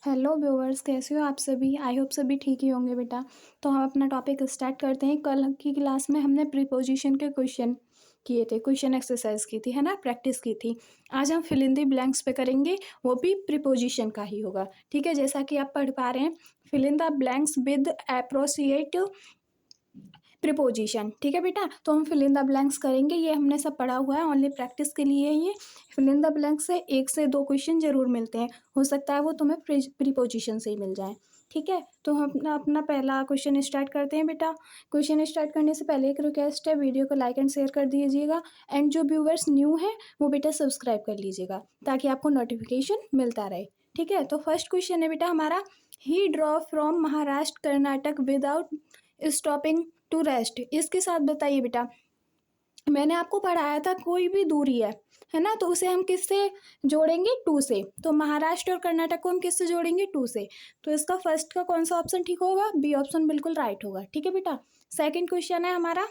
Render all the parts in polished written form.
Hello viewers, कैसे हो आप सभी। आई होप सभी ठीक ही होंगे बेटा। तो हम अपना टॉपिक स्टार्ट करते हैं। कल की क्लास में हमने प्रीपोजिशन के क्वेश्चन किए थे, क्वेश्चन एक्सरसाइज की थी, है ना, प्रैक्टिस की थी। आज हम फिल इन द ब्लैंक्स पे करेंगे, वो भी प्रीपोजिशन का ही होगा। ठीक है, जैसा कि आप पढ़ पा रहे हैं, fill in the blanks with appropriate preposition. ठीक है बेटा, तो हम फिल इन द ब्लैंक्स करेंगे। ये हमने सब पढ़ा हुआ है, ओनली प्रैक्टिस के लिए। ये फिल इन द ब्लैंक्स से 1 से 2 क्वेश्चन जरूर मिलते हैं, हो सकता है वो तुम्हें प्रीपोजिशन से ही मिल जाए। ठीक है, तो हम अपना पहला क्वेश्चन स्टार्ट करते हैं बेटा। क्वेश्चन स्टार्ट करने से पहले एक रिक्वेस्ट है, वीडियो को लाइक एंड शेयर कर दीजिएगा। एंड जो व्यूवर्स न्यू हैं वो बेटा सब्सक्राइब कर लीजिएगा, ताकि आपको नोटिफिकेशन मिलता रहे। ठीक है, तो फर्स्ट क्वेश्चन है बेटा हमारा, he drove from Maharashtra Karnataka without stopping to rest. इसके साथ बताइए बेटा, मैंने आपको पढ़ाया था कोई भी दूरी है ना, तो उसे हम किससे जोड़ेंगे, टू से। तो महाराष्ट्र और कर्नाटक को हम किससे जोड़ेंगे, टू से। तो इसका फर्स्ट का कौन सा ऑप्शन ठीक होगा, बी ऑप्शन बिल्कुल राइट होगा। ठीक है बेटा, सेकंड क्वेश्चन है हमारा,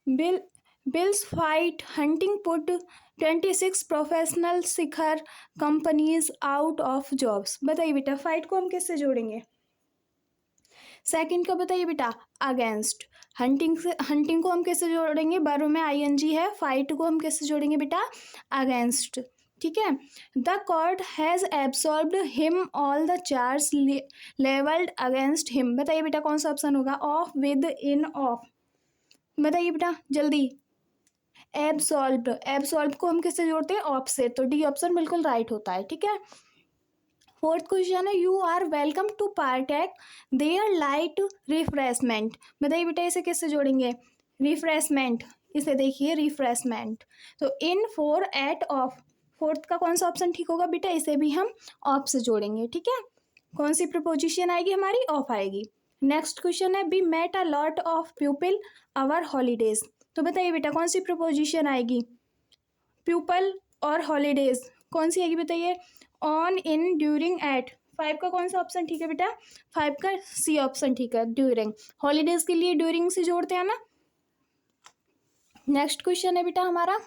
bills fight hunting put 26 professional Shikhar companies out of jobs. बताइए बेटा, फाइट को हम किससे जोड़ेंगे। सेकंड का बताइए बेटा, अगेंस्ट। हंटिंग को हम कैसे जोड़ेंगे, वर्ब में आईएनजी है। फाइट को हम कैसे जोड़ेंगे बेटा, अगेंस्ट। ठीक है, the court has absorbed him all the charge levelled against him. बताइए बेटा कौन सा ऑप्शन होगा, ऑफ, विद, इन, ऑफ। बताइए बेटा जल्दी। एब्सॉल्व को हम किससे जोड़ते हैं, ऑफ से। तो डी ऑप्शन बिल्कुल राइट होता है। ठीक है, फोर्थ क्वेश्चन है, you are welcome to partake their light refreshment. बताइए बेटा इसे किससे जोड़ेंगे, रिफ्रेशमेंट। इसे देखिए रिफ्रेशमेंट। तो इन, फोर, एट, ऑफ। फोर्थ का कौन सा ऑप्शन ठीक होगा बेटा, इसे भी हम ऑफ से जोड़ेंगे। ठीक है, कौन सी प्रपोजिशन आएगी हमारी, ऑफ आएगी। नेक्स्ट क्वेश्चन है, we met a lot of people our holidays. तो बताइए बेटा कौन सी प्रपोजिशन आएगी, पीपल और हॉलीडेज कौन सी आएगी बताइए, ऑन, इन, ड्यूरिंग, एट। 5 का कौन सा ऑप्शन ठीक है बेटा, 5 का सी ऑप्शन ठीक है, ड्यूरिंग। हॉलीडेज के लिए ड्यूरिंग से जोड़ते हैं ना। नेक्स्ट क्वेश्चन है बेटा हमारा,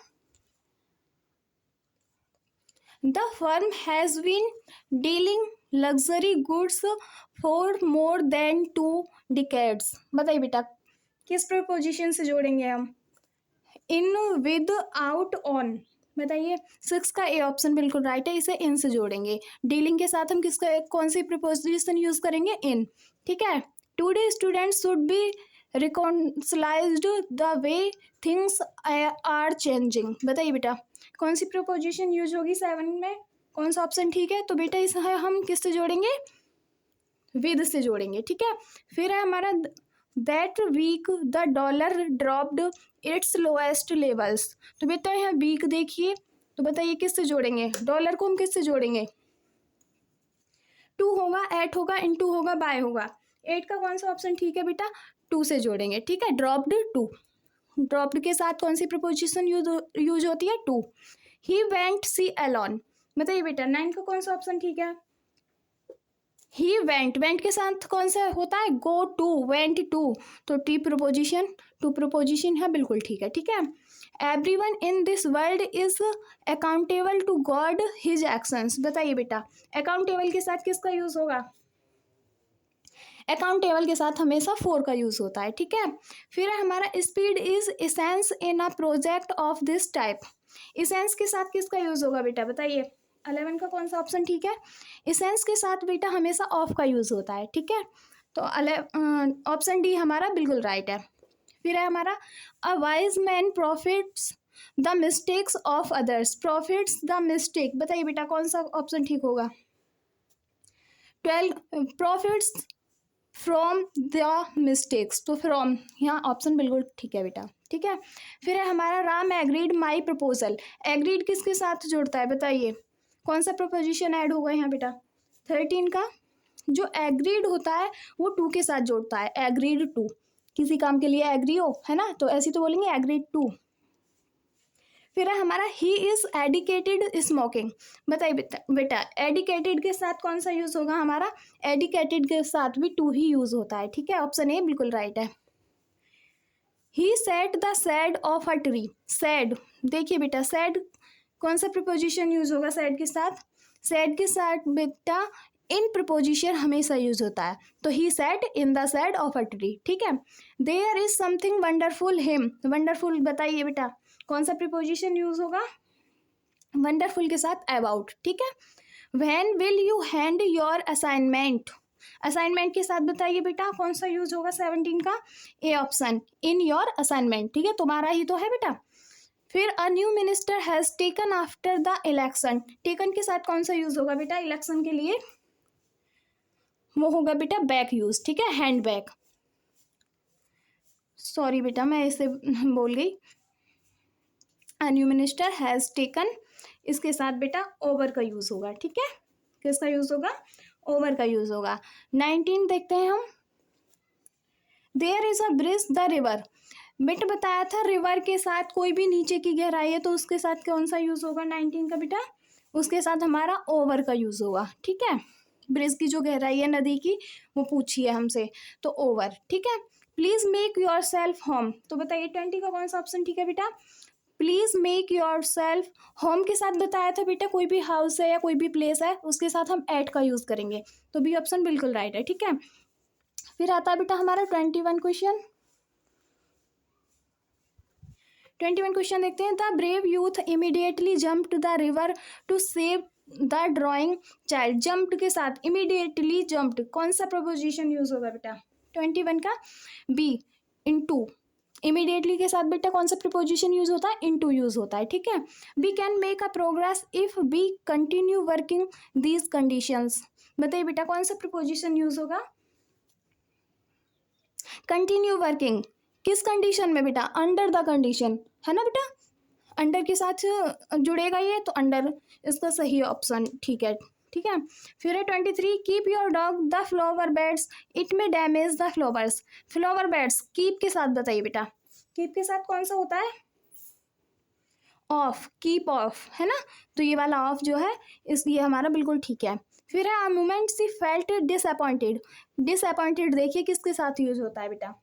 the firm has been dealing luxury goods for more than 2 decades. बताइए बेटा किस प्रपोजिशन से जोड़ेंगे हम, इन, विद, आउट, ऑन। बताइए 6 का ए ऑप्शन बिल्कुल राइट है, इसे इन से जोड़ेंगे। डीलिंग के साथ हम किसका कौन सी प्रीपोजिशन यूज करेंगे, इन। ठीक है, today students should be reconciled the way things are changing. बताइए बेटा कौन सी प्रीपोजिशन यूज होगी 7 में, कौन सा ऑप्शन ठीक है। तो बेटा इसे हम किससे जोड़ेंगे, विद से जोड़ेंगे। ठीक है, फिर है हमारा, that week the dollar dropped its lowest levels. तो बेटा यहाँ वीक देखिए, तो बताइए किससे जोड़ेंगे, डॉलर को हम किससे जोड़ेंगे, टू होगा, एट होगा, इनटू होगा, बाय होगा। 8 का कौन सा ऑप्शन ठीक है बेटा, टू से जोड़ेंगे। ठीक है, ड्रॉप्ड टू, ड्रॉप्ड के साथ कौन सी प्रीपोजिशन यूज होती है, to. He went sea alone. बताइए बेटा 9 का कौन सा ऑप्शन ठीक है, ही वेंट के साथ कौन सा होता है, गो टू, वेंट टू। तो टी प्रोपोजिशन, टू प्रोपोजिशन है, बिल्कुल ठीक है। ठीक है, everyone in this world is accountable to God his actions. बताइए बेटा अकाउंटेबल के साथ किसका यूज होगा, अकाउंटेबल के साथ हमेशा फोर का यूज होता है। ठीक है, फिर है हमारा, speed is essence in a project of this type. Essence के साथ किसका यूज होगा बेटा, बताइए 11 का कौन सा ऑप्शन ठीक है, एसेंस के साथ बेटा हमेशा ऑफ का यूज होता है। ठीक है, तो ऑप्शन डी हमारा बिल्कुल राइट है। फिर है हमारा, a wise man profits the mistakes of others. Profits the mistake, बताइए बेटा कौन सा ऑप्शन ठीक होगा, 12 प्रॉफिट्स फ्रॉम द मिस्टेक्स। तो फ्रॉम यहाँ ऑप्शन बिल्कुल ठीक है बेटा। ठीक है, फिर है हमारा, राम एग्रीड माई प्रपोजल। एग्रीड किसके साथ जुड़ता है, बताइए कौन सा प्रपोजिशन ऐड होगा यहाँ बेटा, 13 का। जो एग्रीड होता है वो टू के साथ जोड़ता है, एग्रीड टू। किसी काम के लिए एग्री हो, है ना, तो ऐसे तो बोलेंगे एग्रीड टू। फिर है हमारा, ही इज एडिकेटेड स्मोकिंग। बताइए बेटा एडिकेटेड के साथ कौन सा यूज होगा हमारा, एडिकेटेड के साथ भी टू ही यूज होता है। ठीक है, ऑप्शन ए बिल्कुल राइट है। He sat the shade of a tree. Shade देखिए बेटा, सैड कौन सा प्रिपोजिशन यूज होगा सैड के साथ? सैड के साथ बेटा इन प्रिपोजिशन हमेशा यूज होता है, तो he sat in the shade of a tree, ठीक है। There is something wonderful him, wonderful बताइए बेटा कौन सा प्रिपोजिशन यूज होगा? वंडरफुल के साथ अबाउट, ठीक है। When will you hand your assignment, assignment के साथ बताइए बेटा कौन सा यूज होगा 17 का? A option, in your assignment, ठीक है, तुम्हारा ही तो है बेटा। फिर a new minister has taken after the election, taken के साथ कौन सा यूज होगा बेटा इलेक्शन के लिए? वो होगा बेटा बैक यूज, ठीक है, हैंड बैक। सॉरी बेटा मैं इसे बोल गई। A new minister has taken, इसके साथ बेटा ओवर का यूज होगा, ठीक है, किसका यूज होगा? ओवर का यूज होगा। 19 देखते हैं हम। There is a bridge the river, बेटा बताया था रिवर के साथ कोई भी नीचे की गहराई है तो उसके साथ कौन सा यूज होगा 19 का बेटा? उसके साथ हमारा ओवर का यूज होगा, ठीक है। ब्रिज की जो गहराई है नदी की वो पूछी है हमसे, तो ओवर, ठीक है। Please make your self home, तो बताइए 20 का कौन सा ऑप्शन ठीक है बेटा? Please make your self home के साथ बताया था बेटा कोई भी हाउस है या कोई भी प्लेस है उसके साथ हम एट का यूज करेंगे, तो बी ऑप्शन बिल्कुल राइट है, ठीक है। फिर आता है बेटा हमारा 21 क्वेश्चन। 21 क्वेश्चन देखते हैं। The brave youth immediately jumped the river to save the drowning child, jumped के साथ इमीडिएटली जम्प्ड कौन सा प्रपोजिशन यूज होगा बेटा 21 का? B, into. इमीडिएटली के साथ बेटा कौन सा प्रिपोजिशन यूज होता है? इनटू यूज होता है, ठीक है। We can make a progress if we continue working these conditions, बताइए बेटा कौन सा प्रिपोजिशन यूज होगा? कंटिन्यू वर्किंग किस कंडीशन में बेटा? अंडर द कंडीशन, है ना बेटा, अंडर के साथ जुड़ेगा ये, तो अंडर इसका सही ऑप्शन, ठीक है, ठीक है। फिर है 23, keep your dog the flower beds it may damage the flowers, flower beds keep के साथ बताइए बेटा, कीप के साथ कौन सा होता है? ऑफ, कीप ऑफ, है ना, तो ये वाला ऑफ जो है ये हमारा बिल्कुल ठीक है। फिर है मोमेंट सी फेल्ट डिसअपॉइंटेड, डिसअपॉइंटेड देखिए किसके साथ यूज होता है बेटा?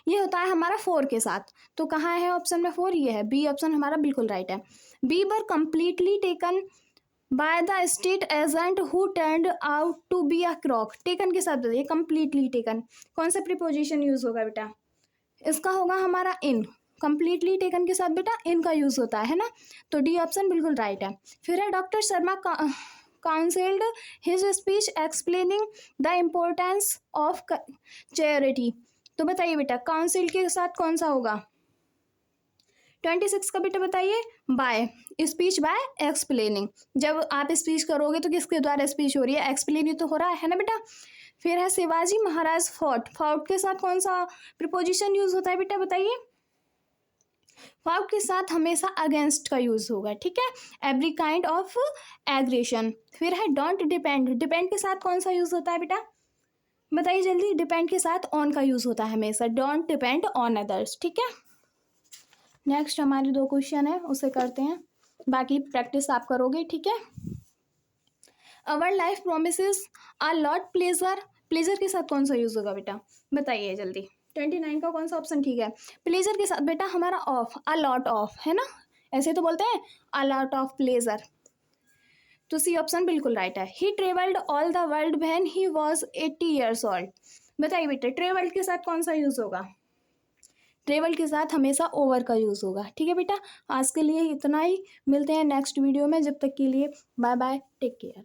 ये होता है हमारा 4 के साथ, तो कहाँ है ऑप्शन में 4? ये है, बी ऑप्शन हमारा बिल्कुल राइट है। We were completely taken by the state agent who turned out to be a crook, taken के साथ बताइए कंप्लीटली टेकन कौन सा प्रीपोजिशन यूज होगा बेटा? इसका होगा हमारा इन, कंप्लीटली टेकन के साथ बेटा इन का यूज होता है ना, तो डी ऑप्शन बिल्कुल राइट है। फिर है doctor Sharma counselled his speech explaining the importance of charity, तो बताइए बेटा काउंसिल के साथ कौन सा होगा 26 का बेटा? बताइए बाय, स्पीच बाय एक्सप्लेनिंग, जब आप स्पीच करोगे तो किसके द्वारा स्पीच हो रही है? एक्सप्लेन ही तो हो रहा है ना बेटा। फिर है शिवाजी महाराज फॉट, फॉट के साथ कौन सा प्रिपोजिशन यूज होता है बेटा? बताइए फॉट के साथ हमेशा अगेंस्ट का यूज होगा, ठीक है, एवरी काइंड ऑफ एग्रेशन। फिर है डोंट डिपेंड, डिपेंड के साथ कौन सा यूज होता है बेटा? बताइए जल्दी, डिपेंड के साथ ऑन का यूज होता है हमेशा, डोंट डिपेंड ऑन अदर्स, ठीक है। नेक्स्ट हमारे 2 क्वेश्चन है उसे करते हैं, बाकी प्रैक्टिस आप करोगे, ठीक है। Our life promises a lot pleasure, pleasure के साथ कौन सा यूज होगा बेटा? बताइए जल्दी, 29 का कौन सा ऑप्शन ठीक है? प्लेजर के साथ बेटा हमारा ऑफ, अ लॉट ऑफ, है ना, ऐसे तो बोलते हैं अ लॉट ऑफ प्लेजर, तो सी ऑप्शन बिल्कुल राइट है। He travelled all the world when he was 80 years old, बताइए बेटा ट्रेवल्ड के साथ कौन सा यूज होगा? ट्रेवल के साथ हमेशा ओवर का यूज होगा, ठीक है बेटा। आज के लिए इतना ही, मिलते हैं नेक्स्ट वीडियो में, जब तक के लिए बाय बाय, टेक केयर।